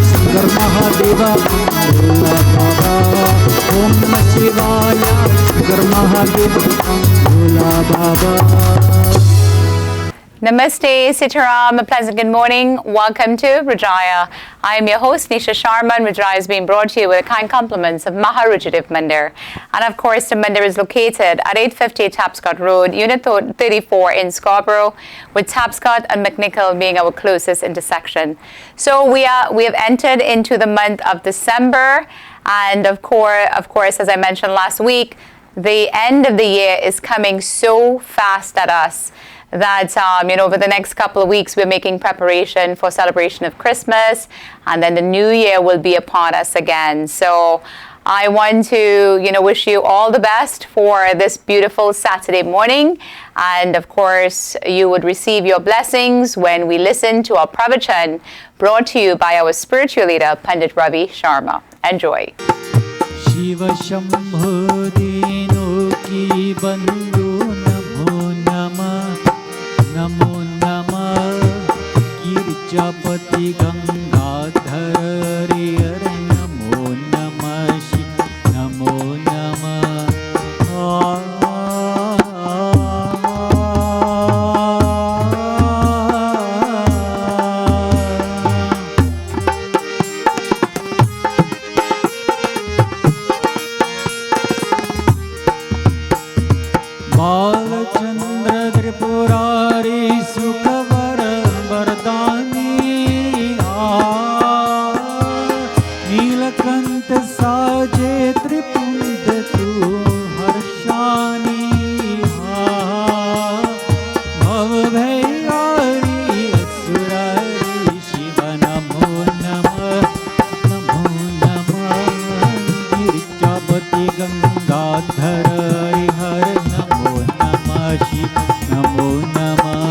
शंकर महादेव भोला बाबा। ओम नमः शिवाय शंकर महादेव भोला बाबा। Namaste, Sitaram, a pleasant good morning. Welcome to Rudraaya. I am your host, Nisha Sharma, and Rudraaya is being brought to you with the kind compliments of Maha RudraDev Mandir. And of course, the Mandir is located at 850 Tapscott Road, Unit 34 in Scarborough, with Tapscott and McNichol being our closest intersection. So we have entered into the month of December, and of course, as I mentioned last week, the end of the year is coming so fast at us that over the next couple of weeks we're making preparation for celebration of Christmas, and then the new year will be upon us again. So I want to wish you all the best for this beautiful Saturday morning, and of course you would receive your blessings when we listen to our pravachan brought to you by our spiritual leader Pandit Ravi Sharma. Enjoy. Shiva Shambho Dino Ki Bandhu Namo Namah Namo Namah Girjapati Gangadhar Hare Namo Namah Shiv Namo Namah Balachandra Tripurari Sukhavar Vardani Nilakanta Saje Tripundatu Harshani Bhavabhayari Asurari Shiva Namo Namah Namo Namah Girjapati Gangadhar Hare Namo Namah Shiv Namo Namah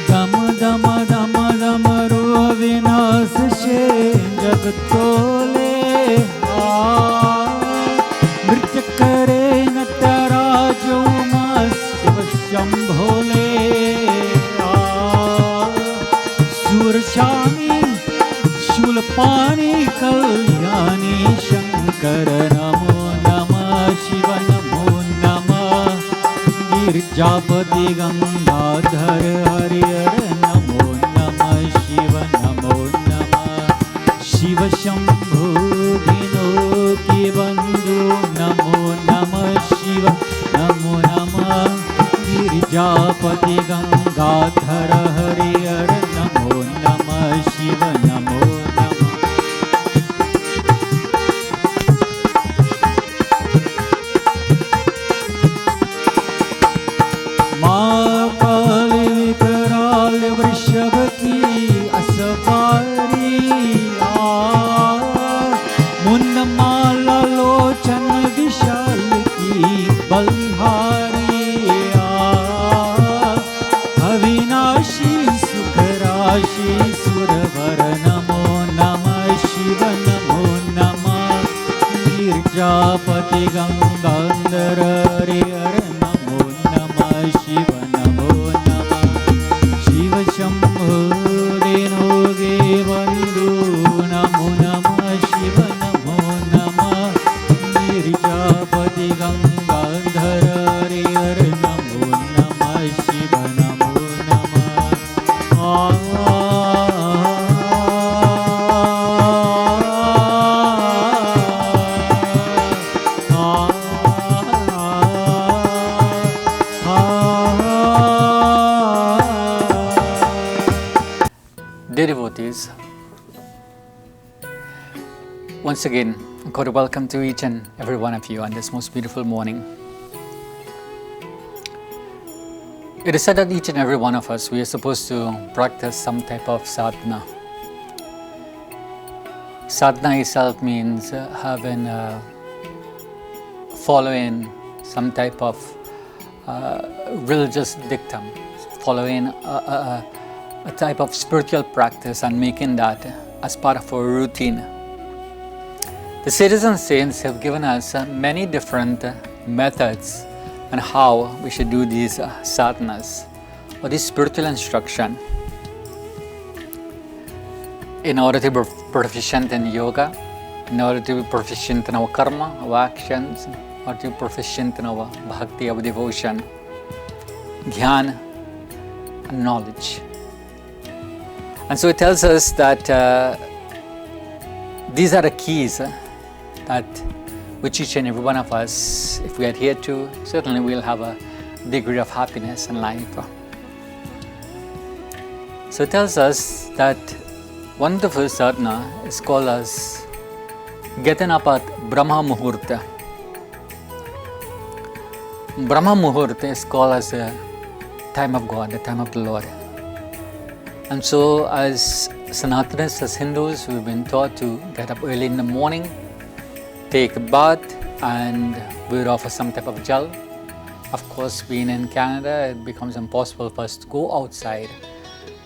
Dam dam dam dam ro vinas she jagat tole Nritya kare natarajo Shiva Shambhole Surshami Shulpani Kalyani Shankar Namo Namah Shiva Namo Namah Girjapati Gangadhar Hare Namo Namah Shiva Namo Namah Shiva Shambho Dino Ki Bandhu Namo Namah Shiva Namo Namah Girjapati Gangadhar Hare Namo Namah Shiva Namo Namah Mahakali Vikarali Vrishabhaki Asvari Munnamala Lochan Vishal Ki Balhari Avinashi Sukharashi Suravar Namo Namah Shiva Namo Namah Girjapati Gangadhar Hare Namo Namah Shiva Namo Namah Shiva Shambho Dino Ge Bandhu Namo Namah Shiva Namo Namah Girjapati Gangadhar Hare Namo Namah Shiva Namo Dear devotees, once again, I got to welcome to each and every one of you on this most beautiful morning. It is said that each and every one of us, we are supposed to practice some type of sadhana. Sadhana itself means following some type of religious dictum, following a type of spiritual practice and making that as part of our routine. The sages and saints have given us many different methods on how we should do these sadhanas or this spiritual instruction. In order to be proficient in yoga, in order to be proficient in our karma, our actions, or to be proficient in our bhakti, our devotion, dhyan, and knowledge. And so it tells us that these are the keys that which each and every one of us, if we adhere to, certainly we'll have a degree of happiness in life. So it tells us that one of the first sadhana is called as getting up at Brahma Muhurta. Brahma Muhurta is called as the time of God, the time of the Lord. And so as Sanatanists, as Hindus, we've been taught to get up early in the morning, take a bath, and we'd offer some type of jal. Of course, being in Canada, it becomes impossible for us to go outside.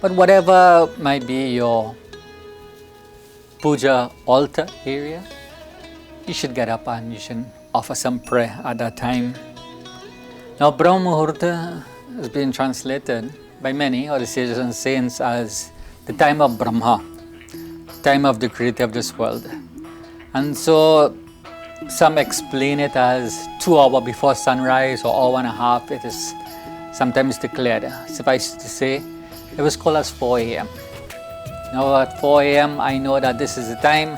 But whatever might be your puja altar area, you should get up and you should offer some prayer at that time. Now, Brahma Muhurta has been translated by many, or the sages and saints, as the time of Brahma, time of the creator of this world. And so some explain it as 2 hours before sunrise or hour and a half. It is sometimes declared. Suffice to say, it was called as 4 a.m. Now at 4 a.m. I know that this is the time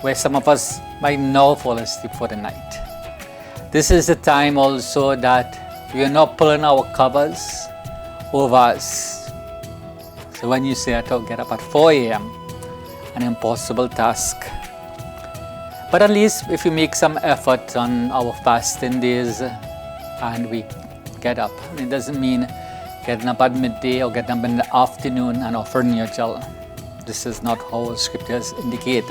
where some of us might now fall asleep for the night. This is the time also that we are not pulling our covers over us. So when you say, I don't get up at 4 a.m., an impossible task. But at least if we make some effort on our fasting days and we get up, it doesn't mean getting up at midday or getting up in the afternoon and offering your jal. This is not how scriptures indicate.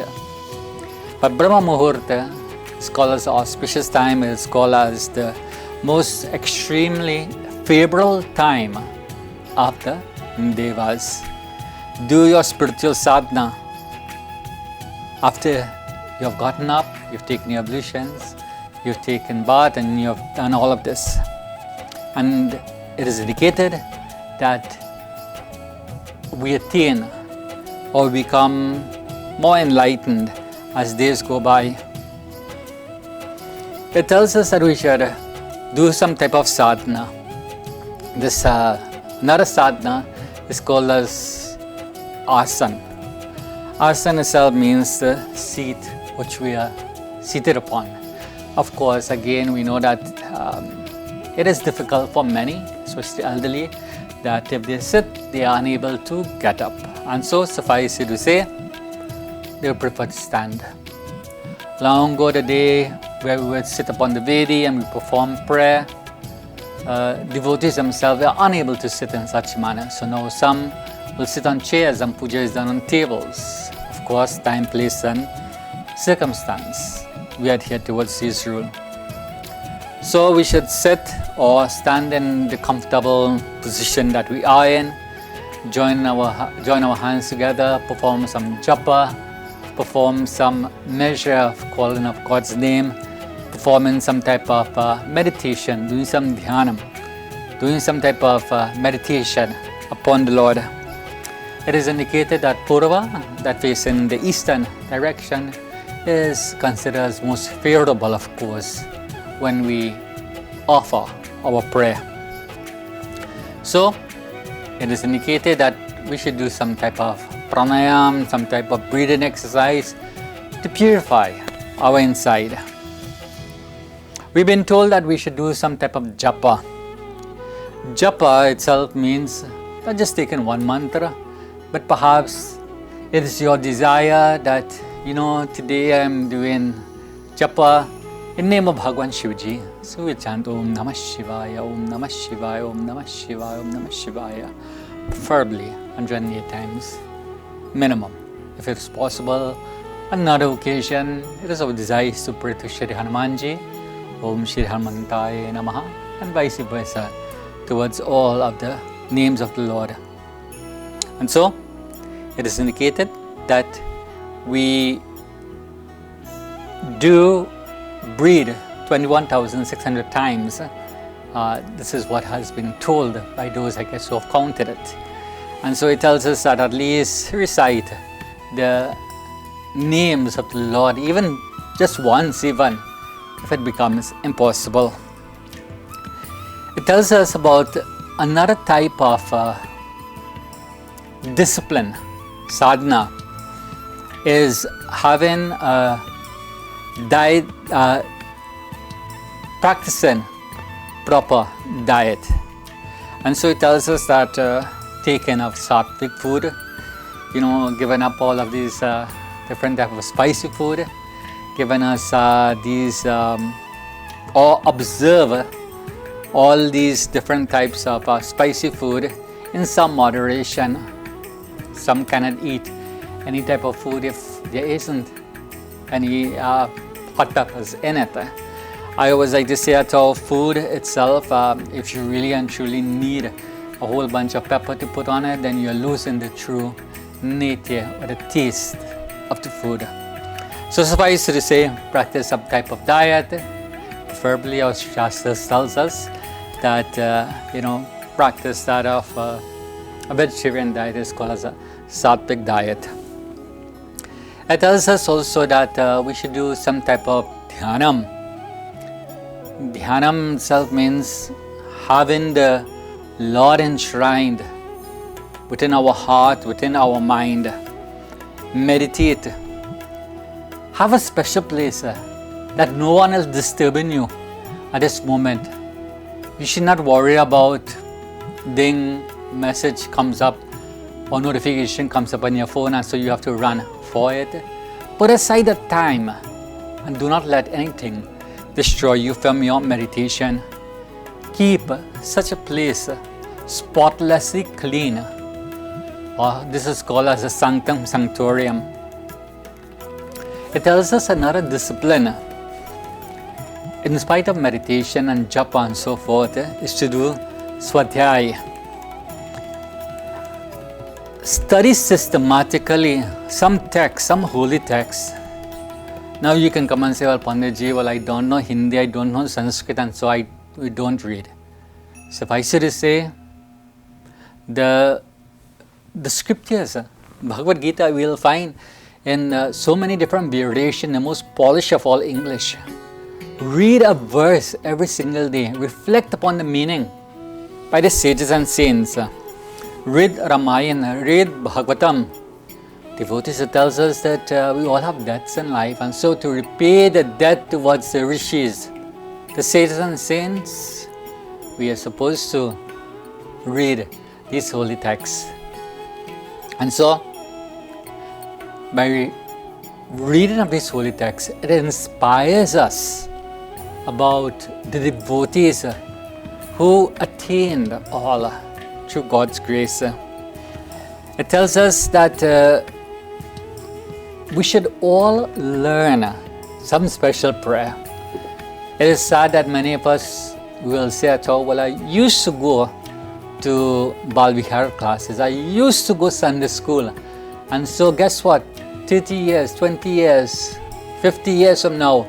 But Brahma Muhurta is called as the auspicious time. It is called as the most extremely favorable time after Devas. Do your spiritual sadhana after you have gotten up, you've taken your ablutions, you've taken bath, and you have done all of this. And it is indicated that we attain or become more enlightened as days go by. It tells us that we should do some type of sadhana. This another sadhana is called as asana. Asana itself means the seat which we are seated upon. Of course, again, we know that it is difficult for many, especially elderly, that if they sit, they are unable to get up. And so, suffice it to say, they prefer to stand. Long ago, the day where we would sit upon the Vedi and we perform prayer, devotees themselves are unable to sit in such manner. So now some will sit on chairs and puja is done on tables. Of course, time, place, and circumstance. We adhere towards this rule. So we should sit or stand in the comfortable position that we are in, join our hands together, perform some japa, perform some measure of calling of God's name, performing some type of meditation, doing some dhyanam, doing some type of meditation upon the Lord. It is indicated that Purva, that facing the eastern direction, is considered as most favorable, of course, when we offer our prayer. So, it is indicated that we should do some type of pranayam, some type of breathing exercise to purify our inside. We've been told that we should do some type of japa. Japa itself means not just taking one mantra, but perhaps it is your desire that, today I am doing japa in name of Bhagwan Shivji. So we chant Om Namah Shivaya, Om Namah Shivaya, Om Namah Shivaya, Om Namah Shivaya, preferably 108 times minimum. If it is possible, another occasion, it is our desire to pray to Shri Hanumanji, Om Shri Hanumantaya Namaha, and vice versa towards all of the names of the Lord. And so, it is indicated that we do breathe 21,600 times. This is what has been told by those, I guess, who have counted it. And so it tells us that at least recite the names of the Lord, even just once, even if it becomes impossible. It tells us about another type of discipline, sadhana, is having a diet, practicing proper diet. And so it tells us that taking of sattvic food, giving up all of these different type of spicy food, giving us these or observe all these different types of spicy food in some moderation. Some cannot eat any type of food if there isn't any hot peppers in it. I always like to say that our food itself, if you really and truly need a whole bunch of pepper to put on it, then you're losing the true nature or the taste of the food. So suffice to say, practice some type of diet. Preferably, our Shastras tells us that practice that of a vegetarian diet is called as a sattvic diet. It tells us also that we should do some type of dhyanam. Dhyanam itself means having the Lord enshrined within our heart, within our mind. Meditate. Have a special place that no one is disturbing you at this moment. You should not worry about ding, message comes up or notification comes up on your phone and so you have to run for it. Put aside the time and do not let anything destroy you from your meditation. Keep such a place spotlessly clean. This is called as a sanctum sanctorium. It tells us another discipline, in spite of meditation and japa and so forth, is to do swadhyaya. Study systematically some text, some holy text. Now you can come and say, well, Panditji, I don't know Hindi, I don't know Sanskrit, and so we don't read. Suffice it to say, the scriptures, Bhagavad Gita, we will find in so many different variations, the most polished of all English. Read a verse every single day. Reflect upon the meaning by the sages and saints. Read Ramayana, read Bhagavatam. Devotees, it tells us that we all have debts in life, and so to repay the debt towards the rishis, the sages and saints, we are supposed to read these holy texts. And so, by reading of these holy texts, it inspires us about the devotees who attained all through God's grace. It tells us that we should all learn some special prayer. It is sad that many of us will say at all, well, I used to go to Bal Vihar classes, I used to go Sunday school, and so guess what, 30 years, 20 years, 50 years from now,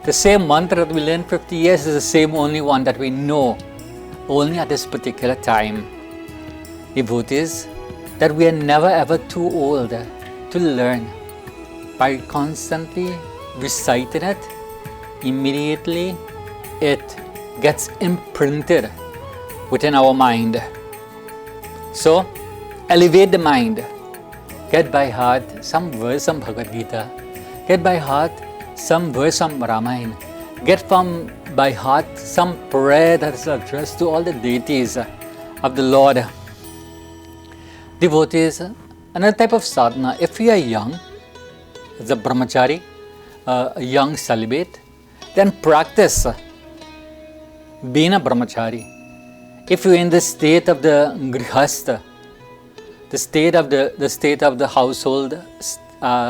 the same mantra that we learned 50 years is the same only one that we know only at this particular time. Devotees, that we are never ever too old to learn. By constantly reciting it, immediately it gets imprinted within our mind. So, elevate the mind. Get by heart some verse from Bhagavad Gita. Get by heart some verse from Ramayana. Get by heart some prayer that is addressed to all the deities of the Lord. Devotees, another type of sadhana, if we are young, as a brahmachari, a young celibate, then practice being a brahmachari. If you're in the state of the grihastha, the state of the household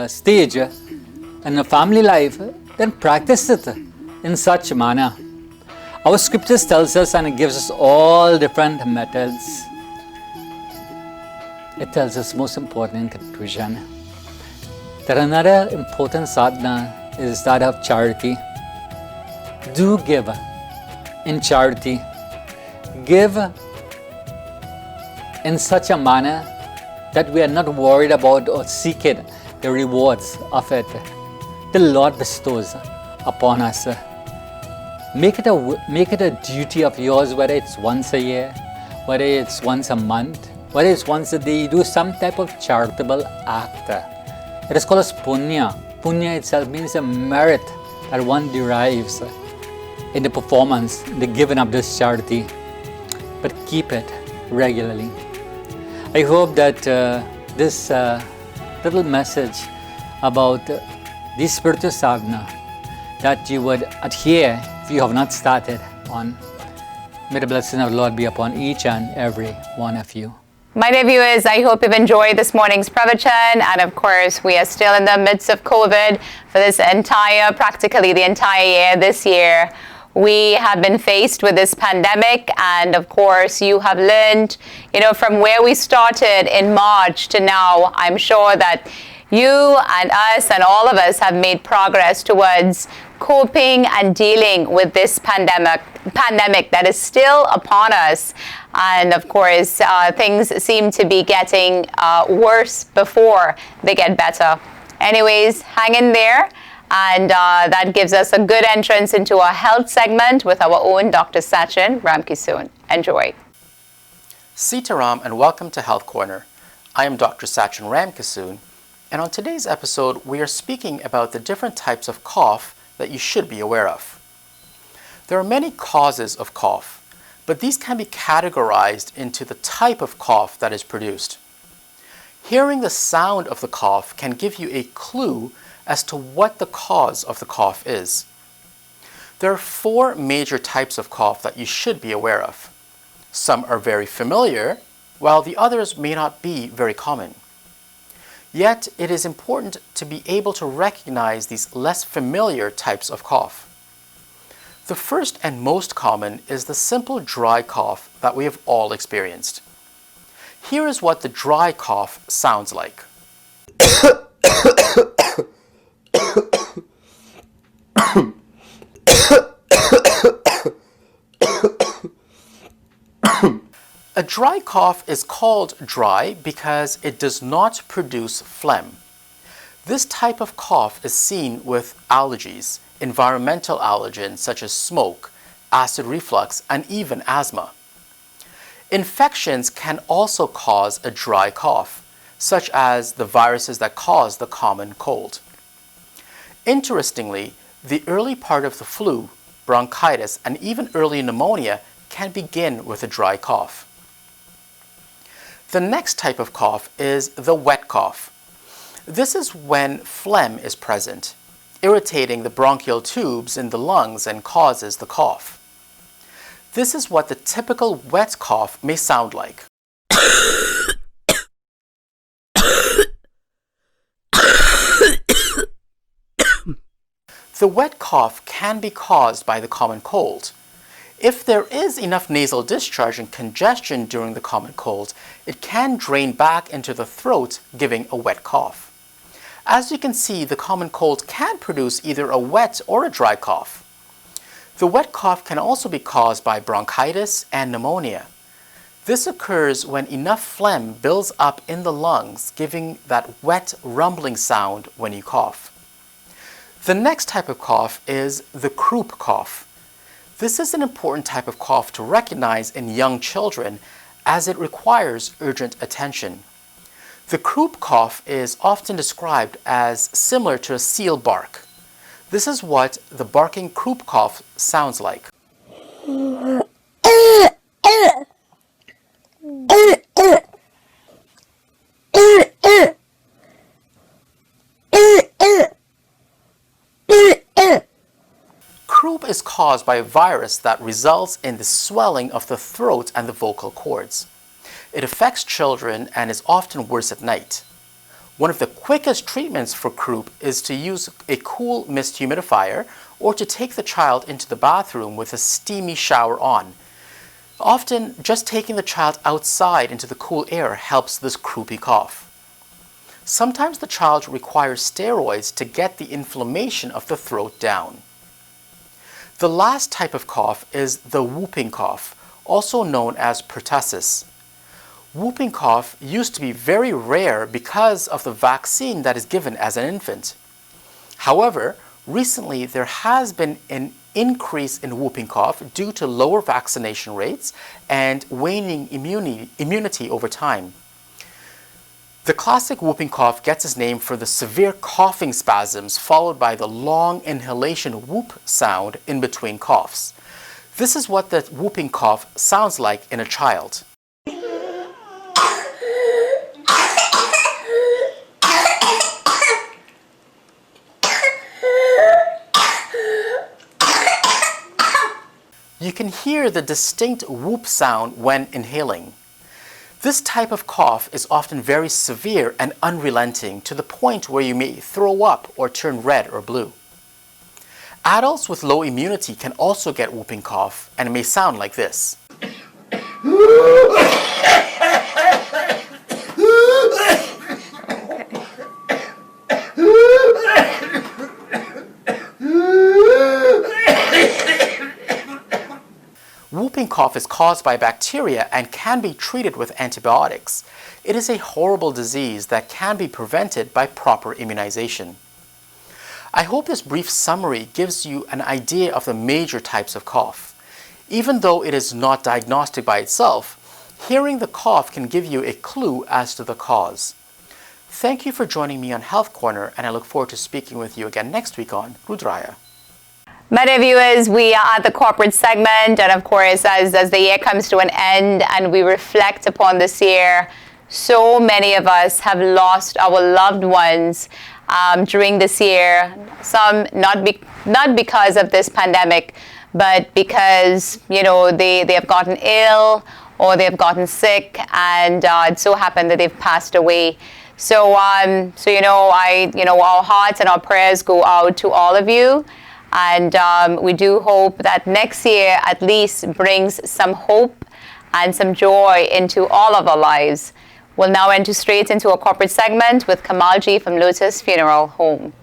stage and the family life, then practice it in such manner. Our scriptures tells us, and it gives us all different methods. It tells us most important in conclusion that another important sadhana is that of charity. Do give in charity. Give in such a manner that we are not worried about or seeking the rewards of it. The Lord bestows upon us. Make it a duty of yours, whether it's once a year, whether it's once a month, whether it's once a day. You do some type of charitable act. It is called as punya. Punya itself means a merit that one derives in the performance, the giving of this charity. But keep it regularly. I hope that this little message about the spiritual sadhana that you would adhere if you have not started on. May the blessing of the Lord be upon each and every one of you. My dear viewers, I hope you've enjoyed this morning's pravachan, and of course we are still in the midst of COVID for this practically the entire year this year. We have been faced with this pandemic, and of course you have learned, from where we started in March to now. I'm sure that you and us and all of us have made progress towards coping and dealing with this pandemic that is still upon us. And of course, things seem to be getting worse before they get better. Anyways, hang in there. And that gives us a good entrance into our health segment with our own Dr. Sachin Ramkisoon. Enjoy. Sitaram, and welcome to Health Corner. I am Dr. Sachin Ramkisoon, and on today's episode we are speaking about the different types of cough that you should be aware of. There are many causes of cough, but these can be categorized into the type of cough that is produced. Hearing the sound of the cough can give you a clue as to what the cause of the cough is. There are 4 major types of cough that you should be aware of. Some are very familiar, while the others may not be very common. Yet, it is important to be able to recognize these less familiar types of cough. The first and most common is the simple dry cough that we have all experienced. Here is what the dry cough sounds like. A dry cough is called dry because it does not produce phlegm. This type of cough is seen with allergies, environmental allergens such as smoke, acid reflux, and even asthma. Infections can also cause a dry cough, such as the viruses that cause the common cold. Interestingly, the early part of the flu, bronchitis, and even early pneumonia can begin with a dry cough. The next type of cough is the wet cough. This is when phlegm is present, irritating the bronchial tubes in the lungs and causes the cough. This is what the typical wet cough may sound like. The wet cough can be caused by the common cold. If there is enough nasal discharge and congestion during the common cold, it can drain back into the throat, giving a wet cough. As you can see, the common cold can produce either a wet or a dry cough. The wet cough can also be caused by bronchitis and pneumonia. This occurs when enough phlegm builds up in the lungs, giving that wet, rumbling sound when you cough. The next type of cough is the croup cough. This is an important type of cough to recognize in young children as it requires urgent attention. The croup cough is often described as similar to a seal bark. This is what the barking croup cough sounds like. Croup is caused by a virus that results in the swelling of the throat and the vocal cords. It affects children and is often worse at night. One of the quickest treatments for croup is to use a cool mist humidifier or to take the child into the bathroom with a steamy shower on. Often, just taking the child outside into the cool air helps this croupy cough. Sometimes the child requires steroids to get the inflammation of the throat down. The last type of cough is the whooping cough, also known as pertussis. Whooping cough used to be very rare because of the vaccine that is given as an infant. However, recently there has been an increase in whooping cough due to lower vaccination rates and waning immunity over time. The classic whooping cough gets its name for the severe coughing spasms followed by the long inhalation whoop sound in between coughs. This is what the whooping cough sounds like in a child. You can hear the distinct whoop sound when inhaling. This type of cough is often very severe and unrelenting to the point where you may throw up or turn red or blue. Adults with low immunity can also get whooping cough, and it may sound like this. Whooping cough is caused by bacteria and can be treated with antibiotics. It is a horrible disease that can be prevented by proper immunization. I hope this brief summary gives you an idea of the major types of cough. Even though it is not diagnostic by itself, hearing the cough can give you a clue as to the cause. Thank you for joining me on Health Corner, and I look forward to speaking with you again next week on Rudraaya. Many viewers, we are at the corporate segment, and of course, as the year comes to an end and we reflect upon this year, so many of us have lost our loved ones during this year. Some not because of this pandemic, but because they have gotten ill or they have gotten sick, and it so happened that they've passed away. So our hearts and our prayers go out to all of you. And we do hope that next year at least brings some hope and some joy into all of our lives. We'll now enter straight into a corporate segment with Kamalji from Lotus Funeral Home.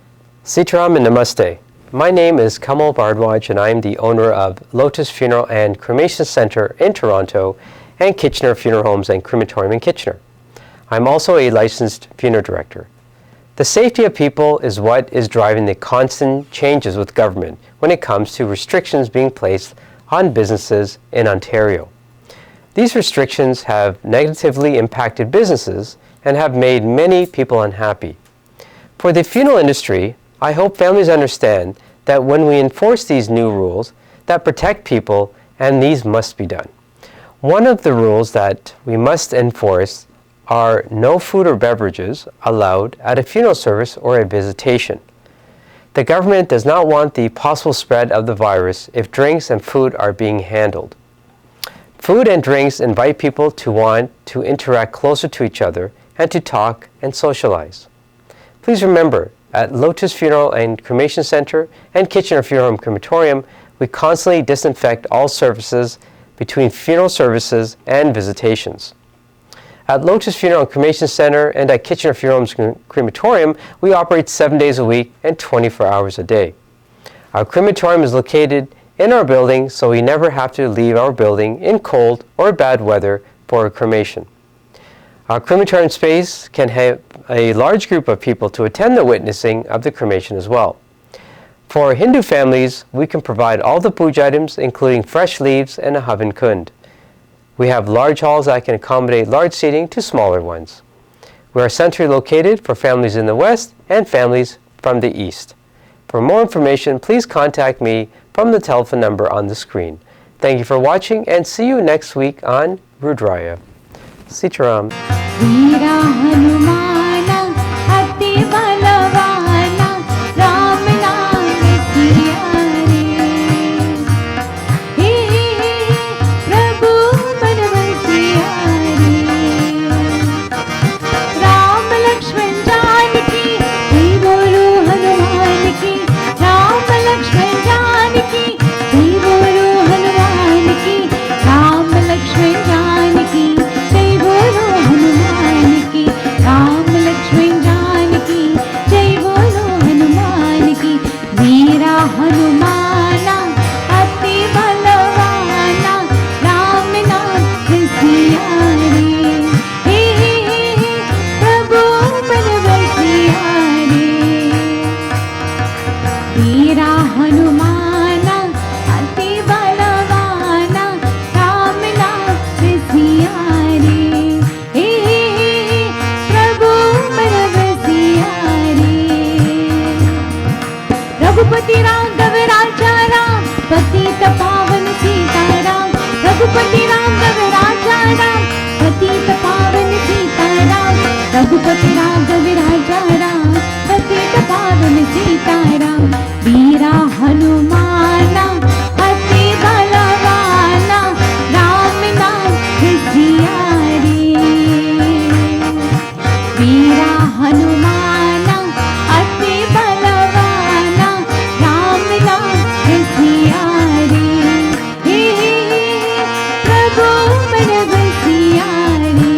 Sitaram and Namaste. My name is Kamal Bardwaj, and I am the owner of Lotus Funeral and Cremation Center in Toronto and Kitchener Funeral Homes and Crematorium in Kitchener. I'm also a licensed funeral director. The safety of people is what is driving the constant changes with government when it comes to restrictions being placed on businesses in Ontario. These restrictions have negatively impacted businesses and have made many people unhappy. For the funeral industry, I hope families understand that when we enforce these new rules that protect people, and these must be done. One of the rules that we must enforce are no food or beverages allowed at a funeral service or a visitation. The government does not want the possible spread of the virus if drinks and food are being handled. Food and drinks invite people to want to interact closer to each other and to talk and socialize. Please remember, at Lotus Funeral and Cremation Center and Kitchener Funeral Home Crematorium, we constantly disinfect all surfaces between funeral services and visitations. At Lotus Funeral and Cremation Center and at Kitchener Funeral Homes Crematorium, we operate 7 days a week and 24 hours a day. Our crematorium is located in our building, so we never have to leave our building in cold or bad weather for a cremation. Our crematorium space can have a large group of people to attend the witnessing of the cremation as well. For Hindu families, we can provide all the puja items, including fresh leaves and a havan kund. We have large halls that can accommodate large seating to smaller ones. We are centrally located for families in the west and families from the east. For more information, please contact me from the telephone number on the screen. Thank you for watching, and see you next week on Rudraaya. Sitaram. Veera Hanumana Ati Balavana Ram Naam Siya Re. He Prabhu Manavasiya Re. Ram Lakshman Janaki Jai Bolo Hanuman ki. Ram Lakshman Janaki Jai Bolo Hanuman ki. Ram Lakshman Janaki Jai Bolo Hanuman ki. Raghupati Raghav राजा राम, पतित पावन सीताराम। वीरा हनुमाना अति बलवाना, राम नाम सियारे। वीरा हनुमाना अति बलवाना, राम नाम सियारे। हे प्रभु मन बसियारे।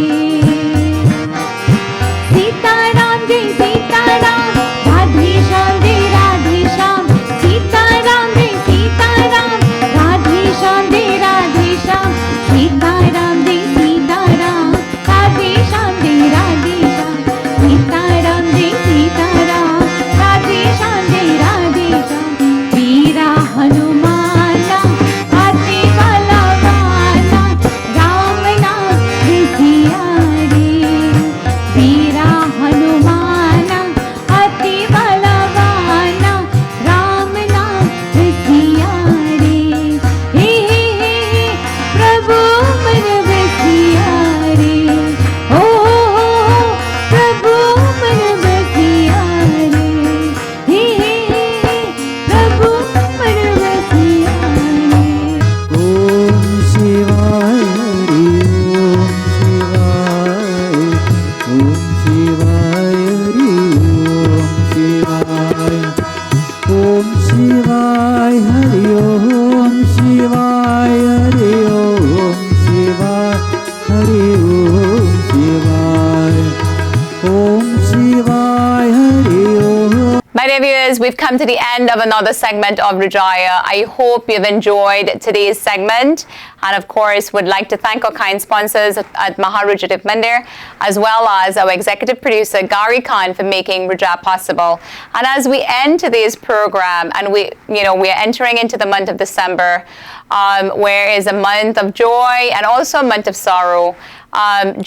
सीताराम जय सीताराम, राधे श्याम जय राधे श्याम। सीताराम जय सीताराम, राधे श्याम जय राधे श्याम। सीताराम जय सीताराम, राधे श्याम जय राधे श्याम। सीताराम जय सीताराम, राधे श्याम जय राधे श्याम। वीरा हनुमाना अति बलवाना, राम नाम सियारे। वीरा हनुमाना अति बलवाना, राम नाम सियारे। हे प्रभु मन बसियारे। ओ प्रभु मन बसियारे। हे प्रभु मन बसियारे। ओम शिवाय हरि ओम शिवाय ओम शिवाय हरि ओम शिवाय हरि ओम शिवाय हरि ओम शिवाय ओम शिवाय हरि ओम। My dear viewers, we've come to the end of another segment of Rudraaya. I hope you've enjoyed today's segment, and of course would like to thank our kind sponsors at Maha RudraDev Mandir, as well as our executive producer Gary Khan for making Rudra possible. And as we end today's program, and we are entering into the month of December, where is a month of joy and also a month of sorrow.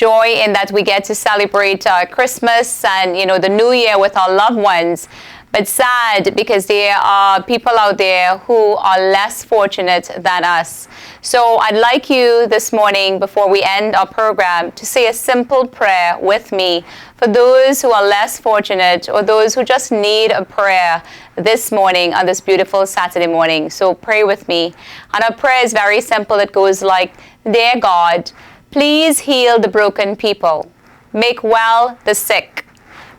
Joy in that we get to celebrate Christmas and the New Year with our loved ones, but sad because there are people out there who are less fortunate than us. So I'd like you this morning, before we end our program, to say a simple prayer with me for those who are less fortunate or those who just need a prayer this morning on this beautiful Saturday morning. So pray with me. And our prayer is very simple. It goes like, Dear God, please heal the broken people. Make well the sick.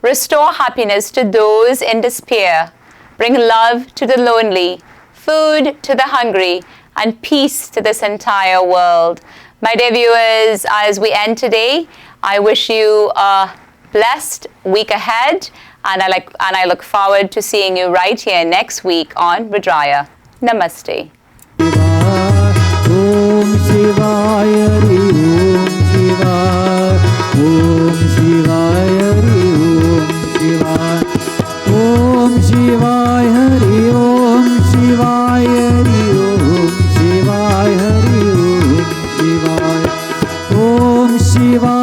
Restore happiness to those in despair. Bring love to the lonely, food to the hungry, and peace to this entire world. My dear viewers, as we end today, I wish you a blessed week ahead, and I look forward to seeing you right here next week on Rudraaya. Namaste. ओम शिवाय हरि ओम शिवाय ओम शिवाय हरि ओम शिवाय हरि ओम शिवाय हरि ओम शिवाय हरि ओम शिवाय ओम शिवाय